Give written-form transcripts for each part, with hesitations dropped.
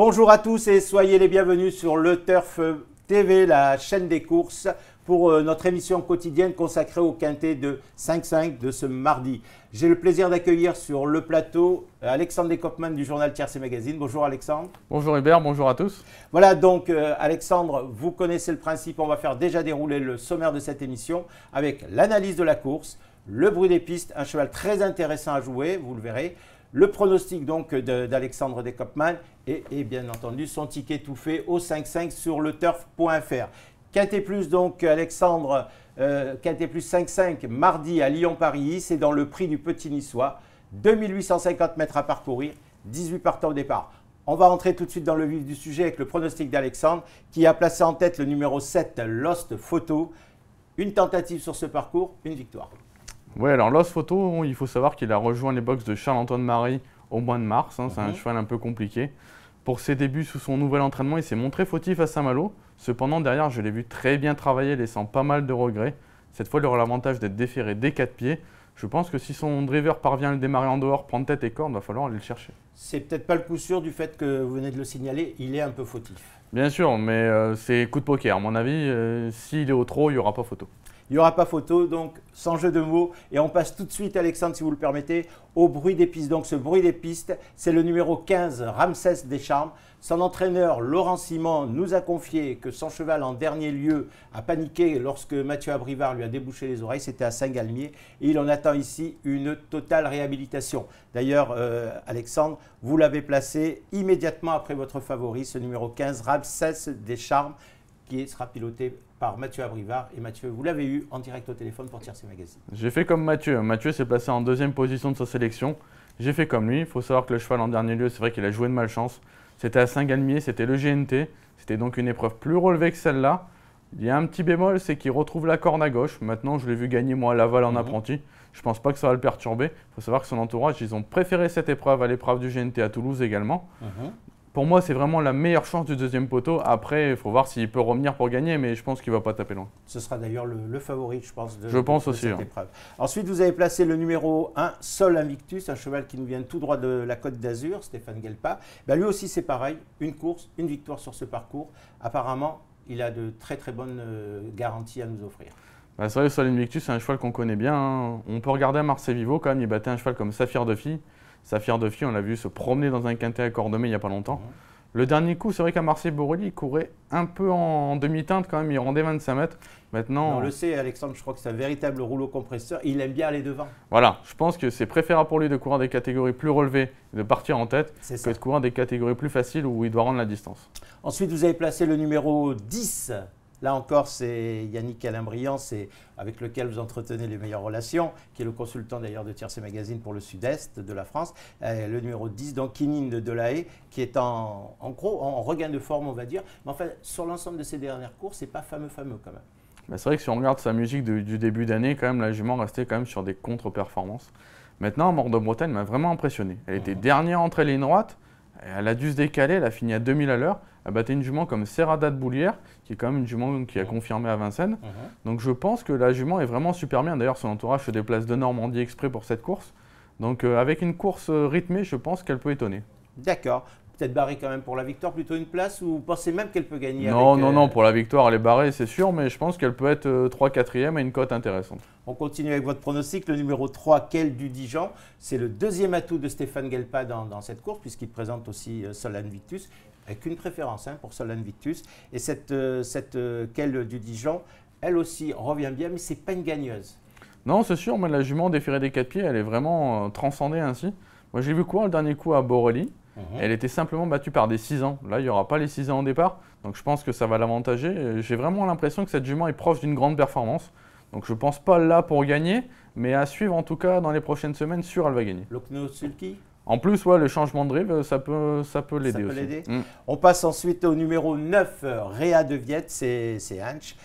Bonjour à tous et soyez les bienvenus sur Le Turf TV, la chaîne des courses, pour notre émission quotidienne consacrée au quintet de 5-5 de ce mardi. J'ai le plaisir d'accueillir sur le plateau Alexandre Dekopman du journal Tiercé Magazine. Bonjour Alexandre. Bonjour Hubert, bonjour à tous. Voilà donc Alexandre, vous connaissez le principe, on va faire déjà dérouler le sommaire de cette émission avec l'analyse de la course, le bruit des pistes, un cheval très intéressant à jouer, vous le verrez. Le pronostic donc d'Alexandre Dekopman et bien entendu son ticket tout fait au 5-5 sur leturf.fr. Quintet Plus donc Alexandre, Quintet Plus 5-5 mardi à Lyon-Paris, c'est dans le prix du Petit Niçois, 2850 mètres à parcourir, 18 partants au départ. On va entrer tout de suite dans le vif du sujet avec le pronostic d'Alexandre qui a placé en tête le numéro 7, Lost Photo. Une tentative sur ce parcours, une victoire. Oui, alors Lost Photo, il faut savoir qu'il a rejoint les box de Charles-Antoine Marie au mois de mars. C'est un cheval un peu compliqué. Pour ses débuts sous son nouvel entraînement, il s'est montré fautif à Saint-Malo. Cependant, derrière, je l'ai vu très bien travailler, laissant pas mal de regrets. Cette fois, il aura l'avantage d'être déféré des 4 pieds. Je pense que si son driver parvient à le démarrer en dehors, prendre tête et corde, il va falloir aller le chercher. C'est peut-être pas le coup sûr du fait que vous venez de le signaler, il est un peu fautif. Bien sûr, mais c'est coup de poker. À mon avis, s'il est au trot, il n'y aura pas photo. Il n'y aura pas photo, donc sans jeu de mots. Et on passe tout de suite, Alexandre, si vous le permettez, au bruit des pistes. Donc ce bruit des pistes, c'est le numéro 15, Ramsès Descharmes. Son entraîneur, Laurent Simon, nous a confié que son cheval, en dernier lieu, a paniqué lorsque Mathieu Abrivard lui a débouché les oreilles. C'était à Saint-Galmier. Et il en attend ici une totale réhabilitation. D'ailleurs, Alexandre, vous l'avez placé immédiatement après votre favori, ce numéro 15, Ramsès Descharmes, qui sera piloté par Mathieu Abrivard. Et Mathieu, vous l'avez eu en direct au téléphone pour Tiercé Magazine. J'ai fait comme Mathieu. Mathieu s'est placé en deuxième position de sa sélection. J'ai fait comme lui. Il faut savoir que le cheval en dernier lieu, c'est vrai qu'il a joué de malchance. C'était à Saint-Galmier, c'était le GNT. C'était donc une épreuve plus relevée que celle-là. Il y a un petit bémol, c'est qu'il retrouve la corne à gauche. Maintenant, je l'ai vu gagner moi à Laval en apprenti. Je ne pense pas que ça va le perturber. Il faut savoir que son entourage, ils ont préféré cette épreuve à l'épreuve du GNT à Toulouse également. Pour moi, c'est vraiment la meilleure chance du deuxième poteau. Après, il faut voir s'il peut revenir pour gagner, mais je pense qu'il ne va pas taper loin. Ce sera d'ailleurs le favori, je pense, de cette épreuve. Ensuite, vous avez placé le numéro 1, Sol Invictus, un cheval qui nous vient tout droit de la Côte d'Azur, Stéphane Guelpa. Ben, lui aussi, c'est pareil, une course, une victoire sur ce parcours. Apparemment, il a de très très bonnes garanties à nous offrir. Bah, c'est vrai, Sol Invictus, c'est un cheval qu'on connaît bien. On peut regarder à Marseille Vivo, quand même, il battait un cheval comme Saphir de Fille. Saphir de Fille, on l'a vu se promener dans un quintet à Cordemais il n'y a pas longtemps. Le dernier coup, c'est vrai qu'à Marseille-Borelli, il courait un peu en demi-teinte quand même, il rendait 25 mètres. Maintenant, on le sait, Alexandre, je crois que c'est un véritable rouleau compresseur. Il aime bien aller devant. Voilà, je pense que c'est préférable pour lui de courir des catégories plus relevées et de partir en tête que de courir des catégories plus faciles où il doit rendre la distance. Ensuite, vous avez placé le numéro 10. Là encore, c'est Yannick Alain-Briand, c'est avec lequel vous entretenez les meilleures relations, qui est le consultant d'ailleurs de Tiercé Magazine pour le sud-est de la France. Le numéro 10, donc Kinine de Delahaye, qui est en regain de forme, on va dire. Mais enfin, sur l'ensemble de ses dernières courses, c'est pas fameux quand même. Ben, c'est vrai que si on regarde sa musique du début d'année, quand même, la jument restait quand même sur des contre-performances. Maintenant, Mort de Bretagne m'a vraiment impressionné. Elle était dernière entre les lignes droites. Elle a dû se décaler, elle a fini à 2000 à l'heure. Elle battait une jument comme Serrada de Boulière, qui est quand même une jument qui a confirmé à Vincennes. Donc je pense que la jument est vraiment super bien. D'ailleurs, son entourage se déplace de Normandie exprès pour cette course. Donc avec une course rythmée, je pense qu'elle peut étonner. D'accord. Peut-être barrée quand même pour la victoire, plutôt une place, ou vous pensez même qu'elle peut gagner? Non, pour la victoire, elle est barrée, c'est sûr, mais je pense qu'elle peut être 3-4e à une cote intéressante. On continue avec votre pronostic. Le numéro 3, Quel du Dijon. C'est le deuxième atout de Stéphane Guelpa dans cette course, puisqu'il présente aussi Sol Invictus, avec une préférence pour Sol Invictus. Et cette Quel du Dijon, elle aussi revient bien, mais ce n'est pas une gagneuse. Non, c'est sûr, mais la jument déférée des 4 pieds, elle est vraiment transcendée ainsi. Moi, j'ai vu courir le dernier coup à Borelli. Elle était simplement battue par des 6 ans. Là, il n'y aura pas les 6 ans au départ. Donc, je pense que ça va l'avantager. J'ai vraiment l'impression que cette jument est proche d'une grande performance. Donc, je ne pense pas là pour gagner, mais à suivre en tout cas dans les prochaines semaines, sûr, elle va gagner. Lokno Sulky. En plus, ouais, le changement de drive, ça peut l'aider aussi. On passe ensuite au numéro 9, Réa de Viette, c'est Hanch.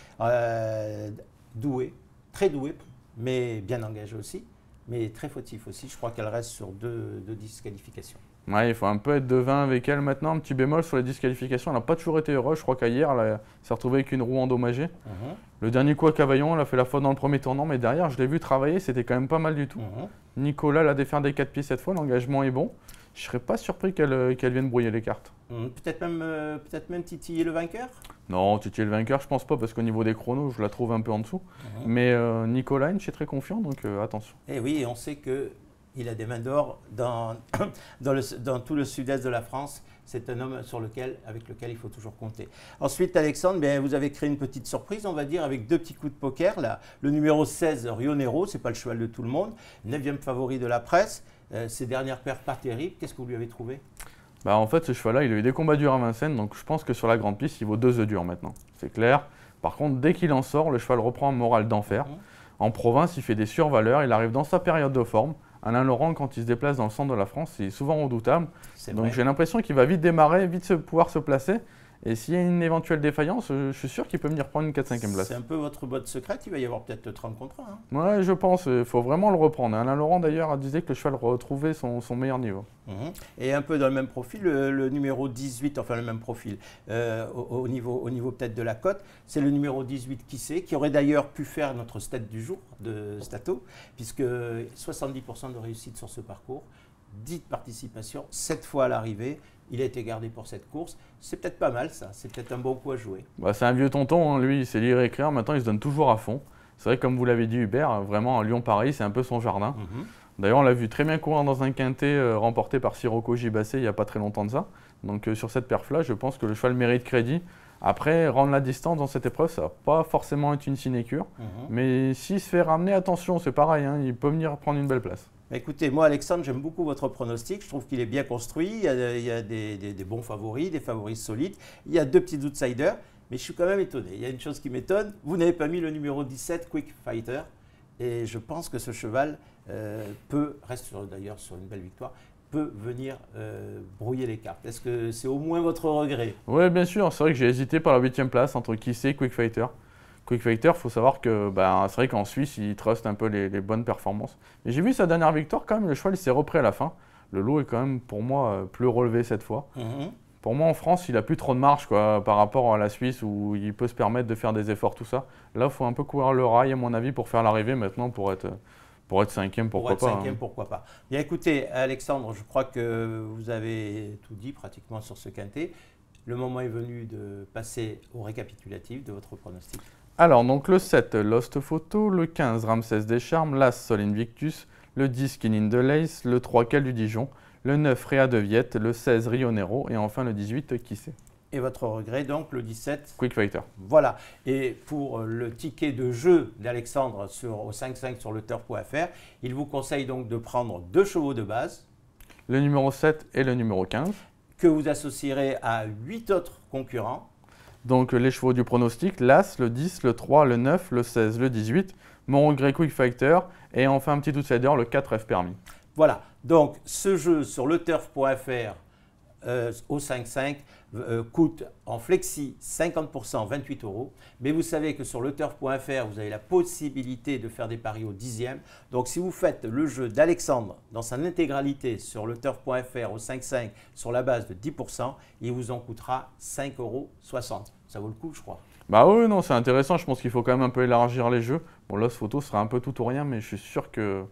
Doué, très doué, mais bien engagé aussi, mais très fautif aussi. Je crois qu'elle reste sur deux disqualifications. Ouais, il faut un peu être devin avec elle maintenant. Un petit bémol sur les disqualifications, elle n'a pas toujours été heureuse. Je crois qu'hier, elle s'est retrouvée avec une roue endommagée. Le dernier coup à Cavaillon, elle a fait la faute dans le premier tournant, mais derrière, je l'ai vu travailler, c'était quand même pas mal du tout. Nicolas l'a défait des 4 pieds cette fois, l'engagement est bon. Je ne serais pas surpris qu'elle vienne brouiller les cartes. Peut-être même titiller le vainqueur? Non, titiller le vainqueur, je pense pas, parce qu'au niveau des chronos, je la trouve un peu en dessous. Mais Nicolas, je suis très confiant, donc attention. Et oui, on sait qu'il a des mains d'or dans tout le sud-est de la France. C'est un homme avec lequel il faut toujours compter. Ensuite, Alexandre, bien, vous avez créé une petite surprise, on va dire, avec 2 petits coups de poker. Là, le numéro 16, Rionero, ce n'est pas le cheval de tout le monde, 9e favori de la presse. Ses dernières paires pas terribles. Qu'est-ce que vous lui avez trouvé? Bah, en fait, ce cheval-là, il a eu des combats durs à Vincennes, donc je pense que sur la grande piste, il vaut 2 œufs durs maintenant. C'est clair. Par contre, dès qu'il en sort, le cheval reprend un moral d'enfer. En province, il fait des survaleurs, il arrive dans sa période de forme. Alain Laurent, quand il se déplace dans le centre de la France, il est souvent redoutable. Donc j'ai l'impression qu'il va vite démarrer, pouvoir se placer. Et s'il y a une éventuelle défaillance, je suis sûr qu'il peut venir prendre une 4-5e place. C'est un peu votre botte secrète, il va y avoir peut-être 30 contre 1. Ouais, je pense, il faut vraiment le reprendre. Alain Laurent d'ailleurs disait que le cheval retrouvait son meilleur niveau. Et un peu dans le même profil, le numéro 18, enfin le même profil, au niveau peut-être de la cote, c'est le numéro 18 qui aurait d'ailleurs pu faire notre stat du jour de Stato, puisque 70% de réussite sur ce parcours, 10 participations, 7 fois à l'arrivée. Il a été gardé pour cette course. C'est peut-être pas mal ça, c'est peut-être un bon coup à jouer. Bah, c'est un vieux tonton, hein. Lui, il sait lire et écrire. Maintenant, il se donne toujours à fond. C'est vrai que comme vous l'avez dit Hubert, vraiment Lyon-Paris, c'est un peu son jardin. D'ailleurs, on l'a vu très bien courir dans un quintet remporté par Sirocco Gibassé il n'y a pas très longtemps de ça. Donc sur cette perf-là, je pense que le cheval mérite crédit. Après, rendre la distance dans cette épreuve, ça ne va pas forcément être une sinécure. Mais s'il se fait ramener, attention, c'est pareil, hein, il peut venir prendre une belle place. Écoutez, moi Alexandre, j'aime beaucoup votre pronostic. Je trouve qu'il est bien construit. Il y a des bons favoris, des favoris solides. Il y a 2 petits outsiders. Mais je suis quand même étonné. Il y a une chose qui m'étonne. Vous n'avez pas mis le numéro 17, Quick Fighter. Et je pense que ce cheval reste d'ailleurs sur une belle victoire, peut venir brouiller les cartes. Est-ce que c'est au moins votre regret? Oui, bien sûr. C'est vrai que j'ai hésité par la 8e place entre Kissé et Quick Fighter. Quick Fighter, il faut savoir que c'est vrai qu'en Suisse, il truste un peu les bonnes performances. Mais j'ai vu sa dernière victoire, quand même, le cheval s'est repris à la fin. Le lot est quand même, pour moi, plus relevé cette fois. Pour moi, en France, il n'a plus trop de marge par rapport à la Suisse où il peut se permettre de faire des efforts, tout ça. Là, il faut un peu courir le rail, à mon avis, pour faire l'arrivée maintenant, pour être 5e, pourquoi pas. Pourquoi pas. Bien écoutez, Alexandre, je crois que vous avez tout dit pratiquement sur ce quintet. Le moment est venu de passer au récapitulatif de votre pronostic. Alors, donc le 7, Lost Photo, le 15, Ramsès des Charmes, l'As, Sol Invictus, le 10, Kinin de Lace, le 3, Cal du Dijon, le 9, Réa de Viette, le 16, Rionero et enfin le 18, Kissé. Et votre regret, donc, le 17 Quick Fighter. Voilà. Et pour le ticket de jeu d'Alexandre au 5-5 sur le turf.fr, il vous conseille donc de prendre 2 chevaux de base. Le numéro 7 et le numéro 15. Que vous associerez à 8 autres concurrents. Donc les chevaux du pronostic, l'As, le 10, le 3, le 9, le 16, le 18, mon regret Quick Fighter et enfin un petit outsider, le 4 F permis. Voilà, donc ce jeu sur le turf.fr au 5-5 coûte en flexi 50%, 28 €. Mais vous savez que sur le turf.fr, vous avez la possibilité de faire des paris au 10e. Donc si vous faites le jeu d'Alexandre dans sa intégralité sur le turf.fr au 5-5 sur la base de 10%, il vous en coûtera 5,60 €. Ça vaut le coup, je crois. Bah oui, non, c'est intéressant. Je pense qu'il faut quand même un peu élargir les jeux. Bon, là, ce photo sera un peu tout ou rien, mais je suis sûr que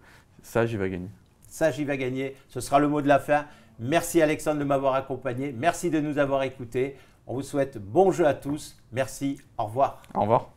ça, j'y vais gagner. Ça, j'y vais gagner. Ce sera le mot de la fin. Merci Alexandre de m'avoir accompagné. Merci de nous avoir écoutés. On vous souhaite bon jeu à tous. Merci. Au revoir. Au revoir.